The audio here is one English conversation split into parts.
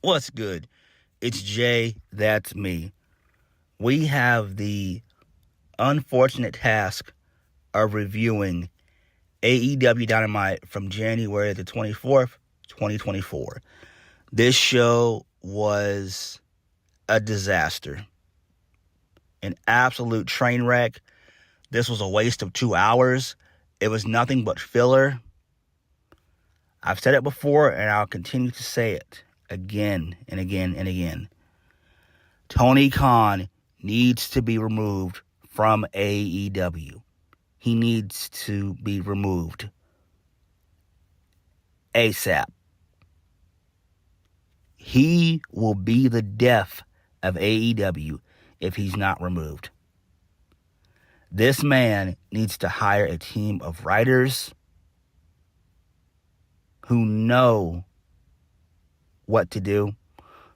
What's good? It's JayThat'sMe. We have the unfortunate task of reviewing AEW Dynamite from January the 24th, 2024. This show was a disaster, an absolute train wreck. This was a waste of 2 hours. It was nothing but filler. I've said it before, and I'll continue to say it again and again and again. Tony Khan needs to be removed from AEW. He needs to be removed ASAP. He will be the death of AEW if he's not removed. This man needs to hire a team of writers who know what to do,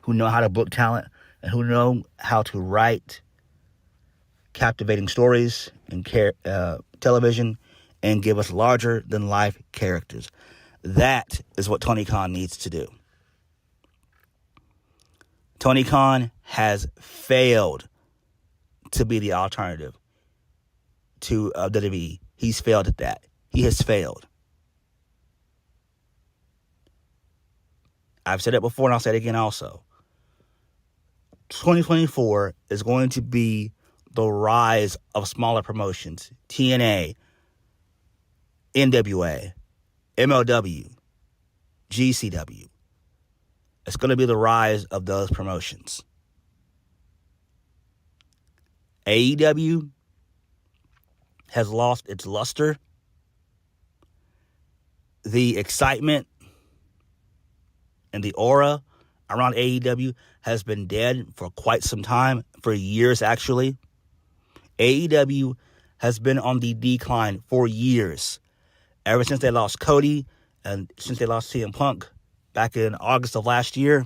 who know how to book talent, and who know how to write captivating stories and television and give us larger-than-life characters. That is what Tony Khan needs to do. Tony Khan has failed to be the alternative to WWE. He's failed at that. He has failed. I've said it before and I'll say it again also. 2024 is going to be the rise of smaller promotions. TNA, NWA, MLW, GCW. It's going to be the rise of those promotions. AEW has lost its luster. The excitement and the aura around AEW has been dead for quite some time, for years actually. AEW has been on the decline for years. Ever since they lost Cody and since they lost CM Punk back in August of last year,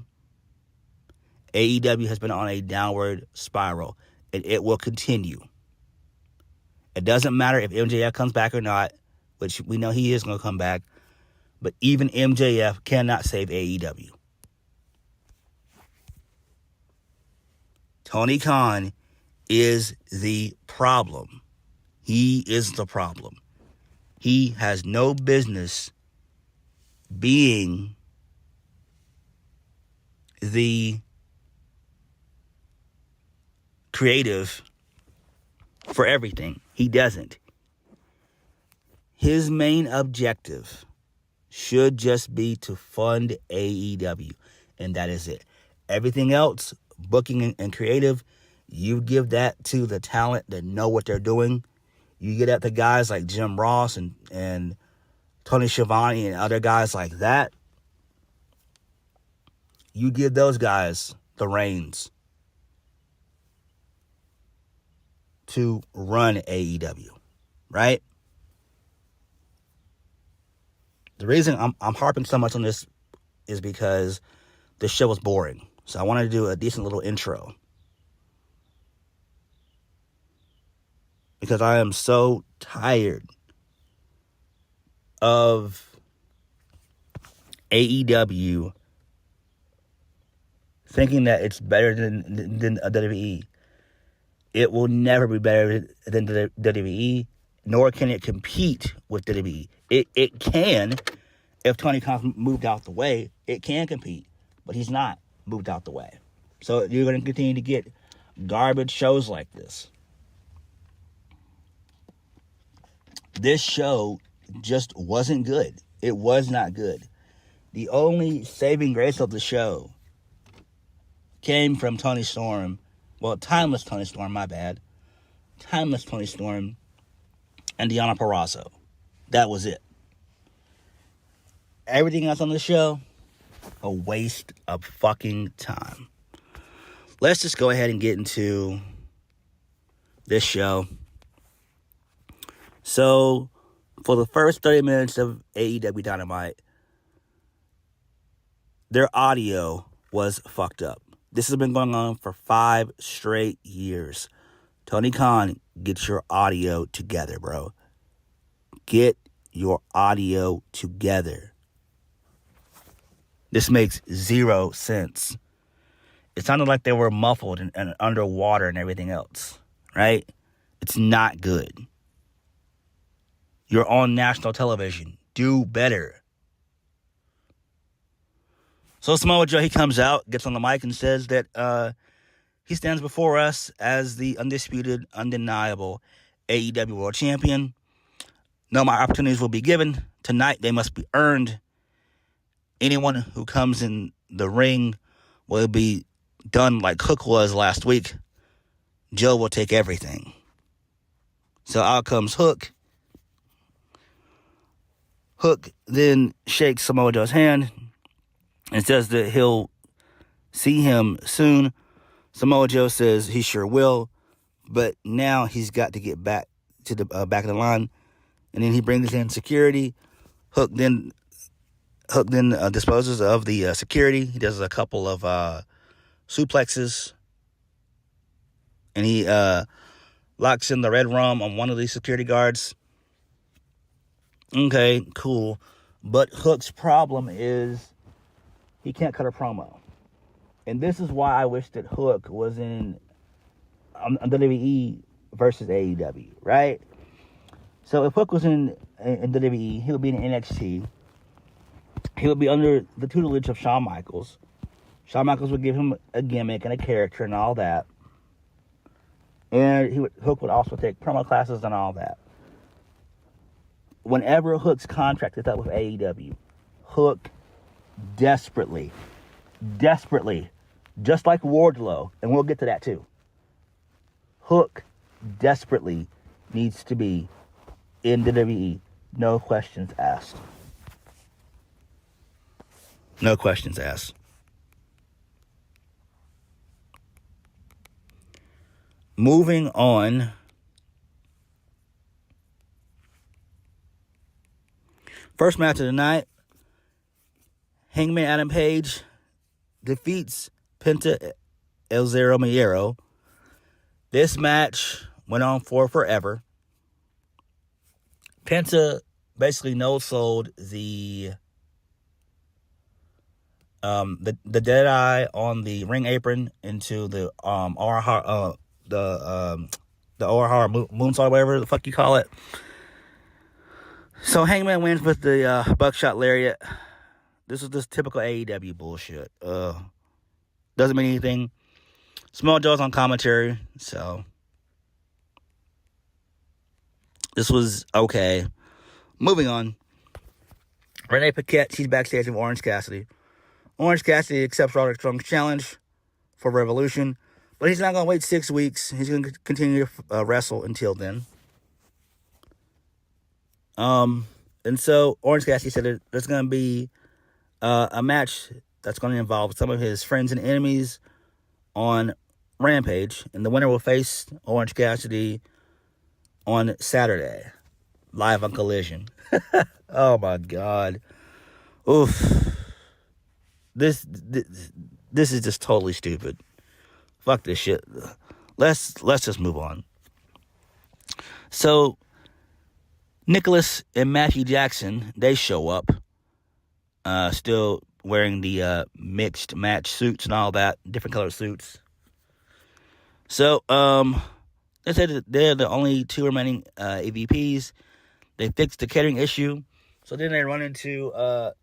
AEW has been on a downward spiral, and it will continue. It doesn't matter if MJF comes back or not, which we know he is going to come back, but even MJF cannot save AEW. Tony Khan is the problem. He is the problem. He has no business being the creative for everything. He doesn't. His main objective should just be to fund AEW, and that is it. Everything else, booking and creative, you give that to the talent that know what they're doing. You get at the guys like Jim Ross and Tony Schiavone and other guys like that. You give those guys the reins to run AEW, right? The reason I'm harping so much on this is because the show was boring. So I wanted to do a decent little intro. Because I am so tired of AEW thinking that it's better than a WWE. It will never be better than the WWE, nor can it compete with WWE. It can, if Tony Khan moved out the way, it can compete, but he's not moved out the way. So you're going to continue to get garbage shows like this. This show just wasn't good. It was not good. The only saving grace of the show came from Toni Storm. Well, Timeless Toni Storm, my bad. Timeless Toni Storm and Deonna Purrazzo. That was it. Everything else on the show, a waste of fucking time. Let's just go ahead and get into this show. So, for the first 30 minutes of AEW Dynamite, their audio was fucked up. This has been going on for 5 straight years. Tony Khan, get your audio together, bro. Get your audio together. This makes zero sense. It sounded like they were muffled and underwater and everything else, right? It's not good. You're on national television. Do better. So Samoa Joe, he comes out, gets on the mic and says that he stands before us as the undisputed, undeniable AEW World Champion. No more opportunities will be given. Tonight, they must be earned. Anyone who comes in the ring will be done like Hook was last week. Joe will take everything. So out comes Hook. Hook then shakes Samoa Joe's hand and says that he'll see him soon. Samoa Joe says he sure will, but now he's got to get back to the back of the line, and then he brings in security. Hook then disposes of the security. He does a couple of suplexes, and he locks in the red rum on one of these security guards. Okay, cool. But Hook's problem is he can't cut a promo. And this is why I wish that Hook was in WWE versus AEW, right? So if Hook was in WWE, he would be in NXT. He would be under the tutelage of Shawn Michaels. Shawn Michaels would give him a gimmick and a character and all that. And Hook would also take promo classes and all that. Whenever Hook's contract is up with AEW, Hook desperately, just like Wardlow, and we'll get to that too, Hook desperately needs to be in WWE. No questions asked. No questions asked. Moving on. First match of the night. Hangman Adam Page defeats Penta El Zero Miedo. This match went on for forever. Penta basically no-sold the dead eye on the ring apron into the Orahara moonsault, whatever the fuck you call it. So Hangman wins with the buckshot lariat. This is this typical AEW bullshit. Doesn't mean anything. Small Joe's on commentary, so this was okay. Moving on. Renee Paquette, she's backstage with Orange Cassidy. Orange Cassidy accepts Roderick Strong's challenge for Revolution, but he's not going to wait 6 weeks. He's going to continue to wrestle until then. And so Orange Cassidy said there's going to be a match that's going to involve some of his friends and enemies on Rampage, and the winner will face Orange Cassidy on Saturday, live on Collision. Oh my God. Oof. This is just totally stupid. Fuck this shit. Let's just move on. So Nicholas and Matthew Jackson, they show up, still wearing the mixed match suits and all that, different colored suits. So they said that they're the only two remaining EVPs. They fixed the catering issue. So then they run into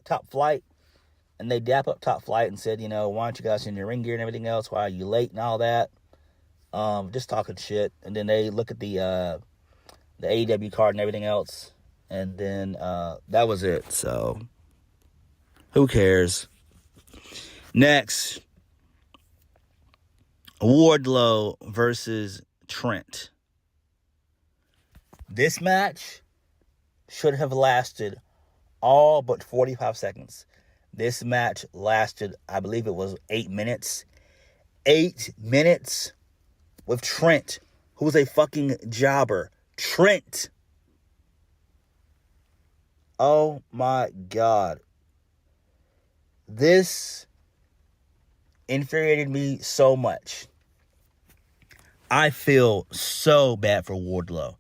Top Flight, and they dap up Top Flight and said, why aren't you guys in your ring gear and everything else? Why are you late and all that? Just talking shit. And then they look at the AEW card and everything else. And then that was it. So who cares? Next, Wardlow versus Trent. This match should have lasted all but 45 seconds. This match lasted, I believe it was 8 minutes. 8 minutes with Trent, who was a fucking jobber. Trent. Oh my God. This infuriated me so much. I feel so bad for Wardlow.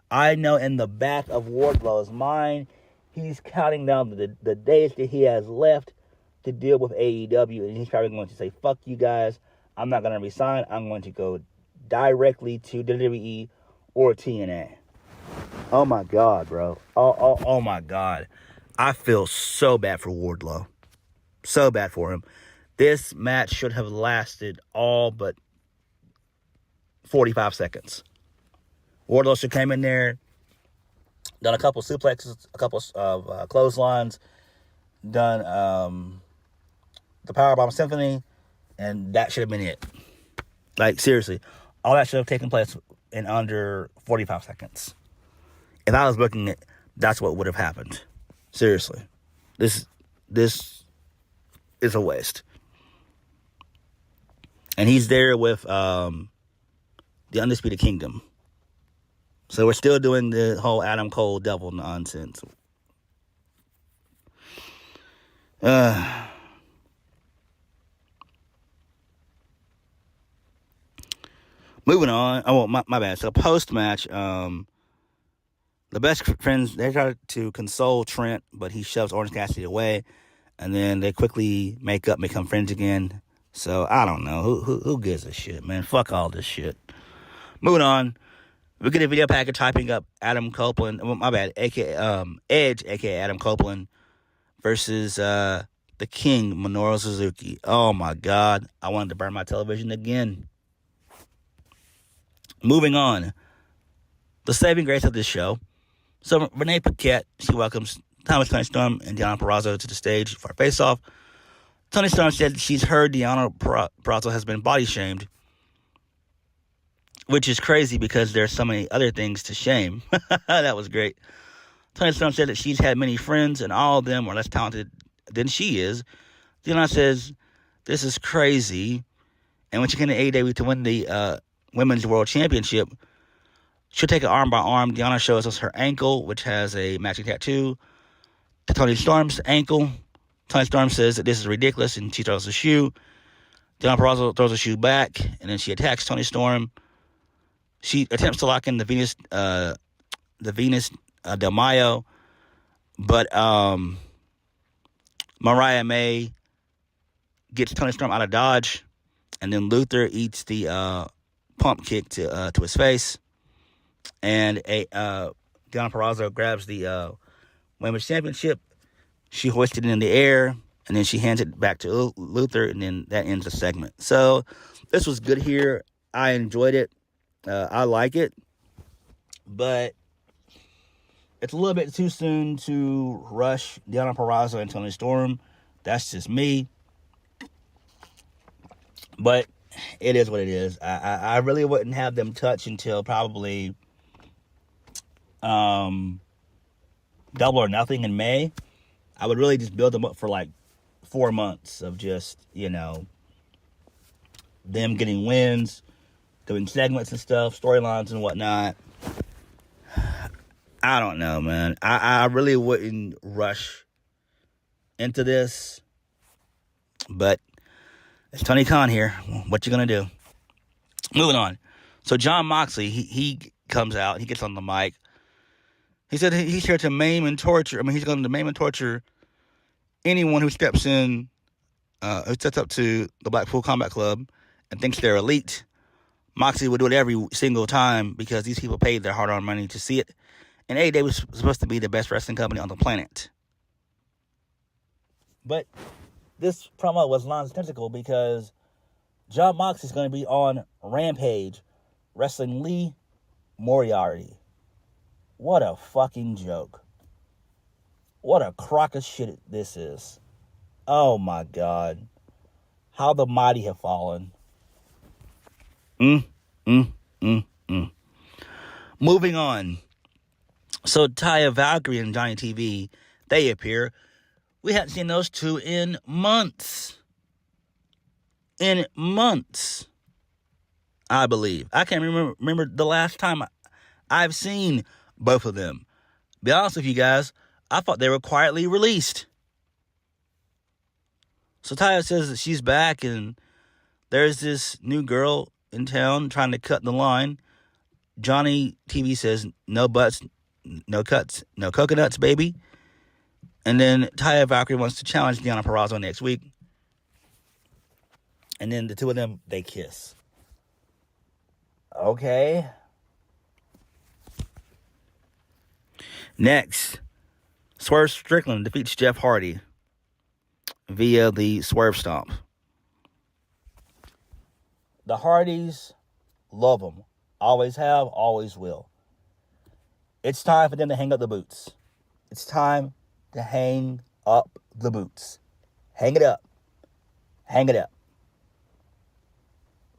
I know in the back of Wardlow's mind, He's counting down the days that he has left to deal with AEW, and he's probably going to say, fuck you guys, I'm not going to resign, I'm going to go directly to WWE or TNA. Oh my God, bro. Oh my God. I feel so bad for Wardlow. So bad for him. This match should have lasted all but 45 seconds. Wardlow should have came in there, done a couple suplexes, a couple of clotheslines, done the Powerbomb Symphony, and that should have been it. Like, seriously, all that should have taken place in under 45 seconds. If I was booking it, that's what would have happened. Seriously. This is a waste. And he's there with the Undisputed Kingdom. So we're still doing the whole Adam Cole devil nonsense. Moving on. Oh, my bad. So post-match, the best friends, they try to console Trent, but he shoves Orange Cassidy away. And then they quickly make up and become friends again. So, I don't know. Who gives a shit, man? Fuck all this shit. Moving on. We get a video package typing up Adam Copeland. Well, my bad. Edge, a.k.a. Adam Copeland, versus the King, Minoru Suzuki. Oh, my God. I wanted to burn my television again. Moving on. The saving grace of this show. So, Renee Paquette, she welcomes Toni Storm and Deonna Purrazzo to the stage for a face-off. Toni Storm said she's heard Deonna Purrazzo has been body-shamed, which is crazy because there's so many other things to shame. That was great. Toni Storm said that she's had many friends, and all of them are less talented than she is. Deonna says, this is crazy. And when she came to AEW to win the Women's World Championship, she'll take it arm by arm. Deonna shows us her ankle, which has a matching tattoo to Toni Storm's ankle. Toni Storm says that this is ridiculous, and she throws the shoe. Deonna Purrazzo throws the shoe back, and then she attacks Toni Storm. She attempts to lock in the Venus Del Mayo, but Mariah May gets Toni Storm out of dodge, and then Luther eats the pump kick to his face, and Deonna Purrazzo grabs the Women's Championship. She hoists it in the air, and then she hands it back to Luther, and then that ends the segment. So this was good here. I enjoyed it. I like it, but it's a little bit too soon to rush Deonna Purrazzo and Toni Storm. That's just me. But it is what it is. I really wouldn't have them touch until probably Double or Nothing in May. I would really just build them up for like 4 months of just, them getting wins, doing segments and stuff, storylines and whatnot. I don't know, man. I really wouldn't rush into this. But it's Tony Khan here. What you gonna do? Moving on. So Jon Moxley, he comes out. He gets on the mic. He said he's here to maim and torture. He's going to maim and torture anyone who steps in, who steps up to the Blackpool Combat Club and thinks they're elite. Moxley would do it every single time because these people paid their hard-earned money to see it. And AEW was supposed to be the best wrestling company on the planet. But this promo was nonsensical because Jon Moxley is going to be on Rampage wrestling Lee Moriarty. What a fucking joke. What a crock of shit this is. Oh my God. How the mighty have fallen. Moving on. So Taya Valkyrie and Johnny TV, they appear. We hadn't seen those two in months. I believe. I can't remember the last time I've seen both of them. Be honest with you guys, I thought they were quietly released. So Taya says that she's back and there's this new girl in town trying to cut the line. Johnny TV says, no butts, no cuts, no coconuts, baby. And then Taya Valkyrie wants to challenge Deonna Purrazzo next week. And then the two of them, they kiss. Okay. Next, Swerve Strickland defeats Jeff Hardy via the Swerve Stomp. The Hardys love them. Always have, always will. It's time for them to hang up the boots. It's time to hang up the boots. Hang it up. Hang it up.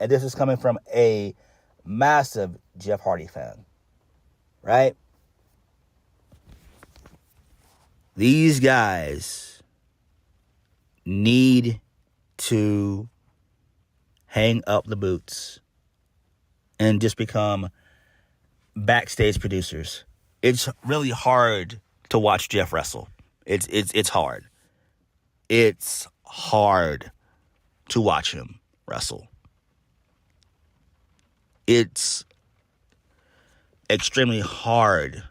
And this is coming from a massive Jeff Hardy fan. Right? These guys need to hang up the boots and just become backstage producers. It's really hard to watch Jeff wrestle. It's hard. It's hard to watch him wrestle. It's extremely hard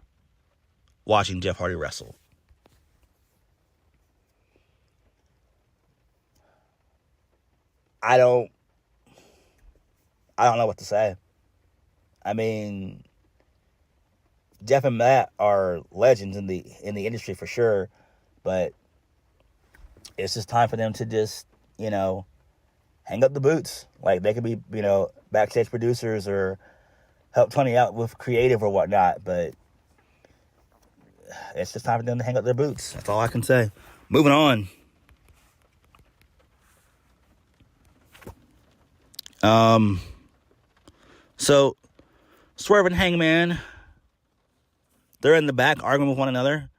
watching Jeff Hardy wrestle. I don't know what to say. I mean, Jeff and Matt are legends in the industry for sure, but it's just time for them to just, hang up the boots. Like, they could be, backstage producers or help Toni out with creative or whatnot, but it's just time for them to hang up their boots. That's all I can say. Moving on. So Swerve and Hangman, they're in the back arguing with one another.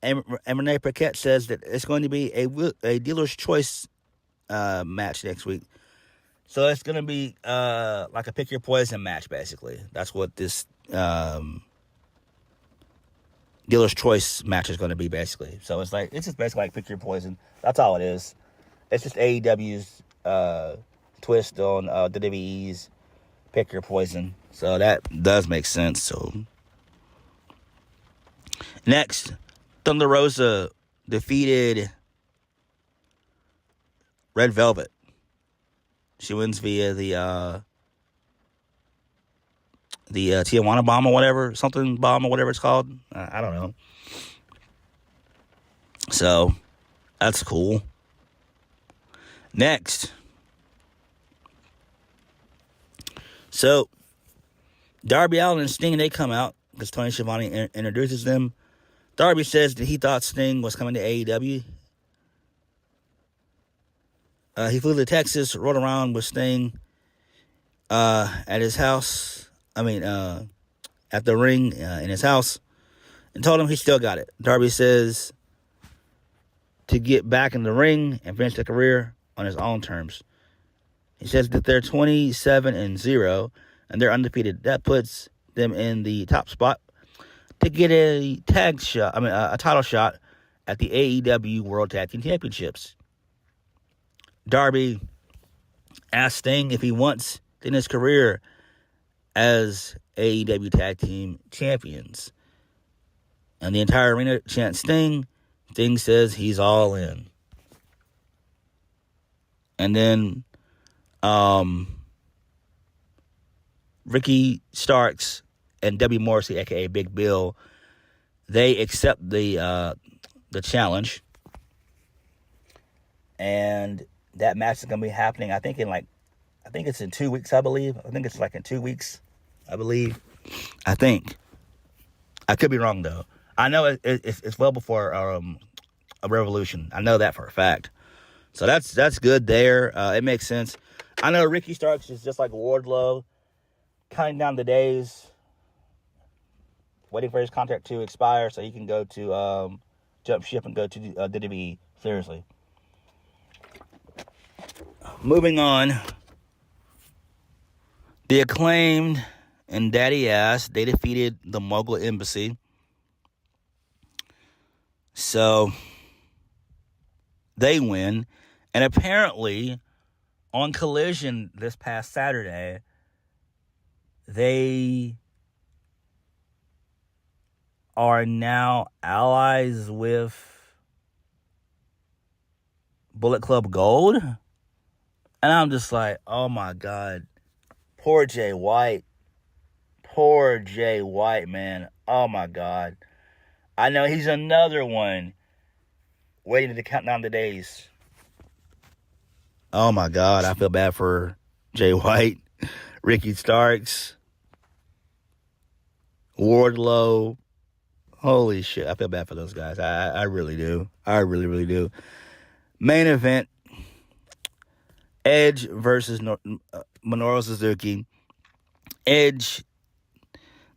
And Renee Paquette says that it's going to be a dealer's choice match next week. So it's going to be like a pick your poison match, basically. That's what this dealer's choice match is going to be, basically. So it's just basically like pick your poison. That's all it is. It's just AEW's twist on WWE's pick your poison. So that does make sense. So next, Thunder Rosa defeated Red Velvet. She wins via the Tijuana bomb or whatever, something bomb or whatever it's called. I don't know. So that's cool. Next. So Darby Allin and Sting, they come out because Tony Schiavone introduces them. Darby says that he thought Sting was coming to AEW. He flew to Texas, rode around with Sting at his house. At the ring in his house, and told him he still got it. Darby says to get back in the ring and finish the career on his own terms. He says that they're 27-0 and they're undefeated. That puts them in the top spot to get a title shot at the AEW World Tag Team Championships. Darby asked Sting if he wants in his career as AEW Tag Team Champions. And the entire arena chants Sting. Sting says he's all in. And then Ricky Starks and Debbie Morrissey, a.k.a. Big Bill, they accept the challenge. And that match is going to be happening, I think it's in 2 weeks, I believe. I think it's like in 2 weeks, I believe. I think. I could be wrong, though. I know it's well before a Revolution. I know that for a fact. So that's good there. It makes sense. I know Ricky Starks is just like Wardlow, counting down the days, waiting for his contract to expire so he can go to jump ship and go to WWE. Seriously. Moving on. The Acclaimed and Daddy Ass, they defeated the Mogul Embassy. So they win. And apparently, on Collision this past Saturday, they are now allies with Bullet Club Gold. And I'm just like, oh my God. Poor Jay White. Poor Jay White, man. Oh my God. I know he's another one waiting to count down the days. Oh my God. I feel bad for Jay White, Ricky Starks, Wardlow. Holy shit. I feel bad for those guys. I really do. I really, really do. Main event. Edge versus Minoru Suzuki. Edge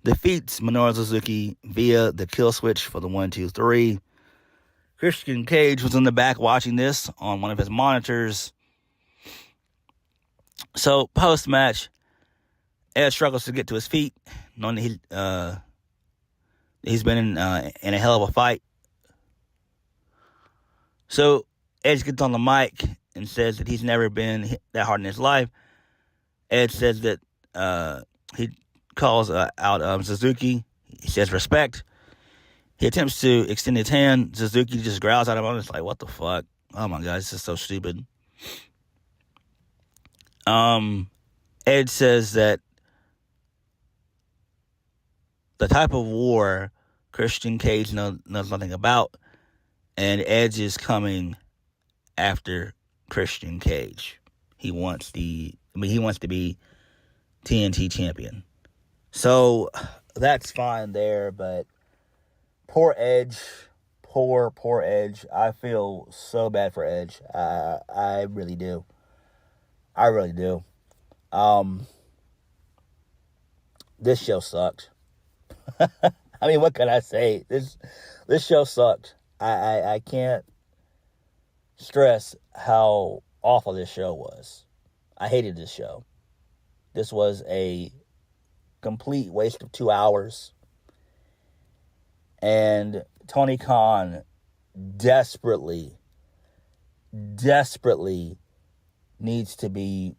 defeats Minoru Suzuki via the kill switch for the 1, 2, 3. Christian Cage was in the back watching this on one of his monitors. So, post-match, Edge struggles to get to his feet, knowing that he's been in a hell of a fight. So, Edge gets on the mic and says that he's never been hit that hard in his life. Edge says that he calls out Suzuki. He says respect. He attempts to extend his hand. Suzuki just growls at him. I'm just like, what the fuck? Oh my God, this is so stupid. Edge says that the type of war Christian Cage knows nothing about, and Edge is coming after Christian Cage. He wants to be TNT champion. So that's fine there, but poor Edge. Poor Edge. I feel so bad for Edge. I really do. I really do. This show sucked. I mean, what can I say? This show sucked. I can't stress how awful this show was. I hated this show. This was a complete waste of 2 hours. And Tony Khan desperately needs to be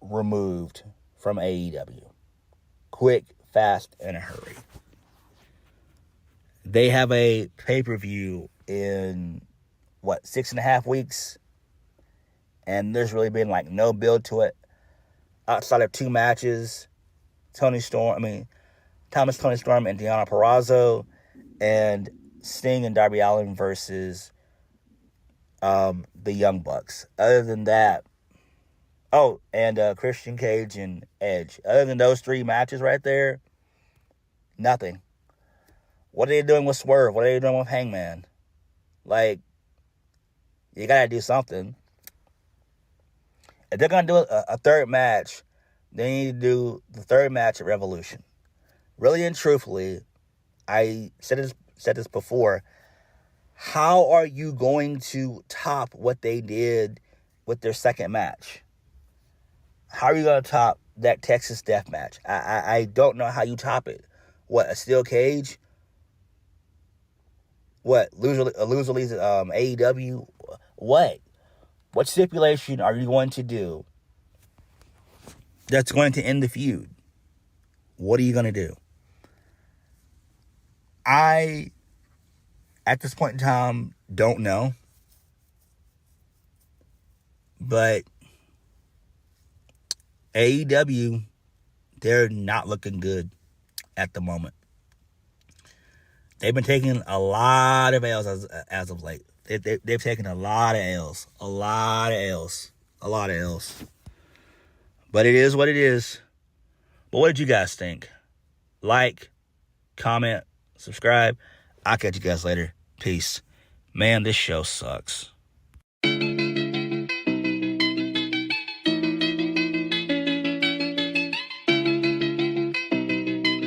removed from AEW. Quick, fast, in a hurry. They have a pay-per-view in, 6.5 weeks? And there's really been, no build to it. Outside of 2 matches, Toni Storm and Deonna Purrazzo, and Sting and Darby Allin versus the Young Bucks. Other than that, and Christian Cage and Edge. Other than those 3 matches right there, nothing. What are they doing with Swerve? What are they doing with Hangman? You gotta do something. If they're gonna do a third match, they need to do the third match at Revolution. Really and truthfully, I said this before. How are you going to top what they did with their second match? How are you going to top that Texas Death Match? I don't know how you top it. What, a steel cage? What, loser leaves AEW? What? What stipulation are you going to do that's going to end the feud? What are you going to do? I, at this point in time, don't know. But AEW, they're not looking good at the moment. They've been taking a lot of L's as of late. They've taken a lot of L's. A lot of L's. But it is what it is. But what did you guys think? Like, comment, subscribe. I'll catch you guys later. Peace. Man, this show sucks.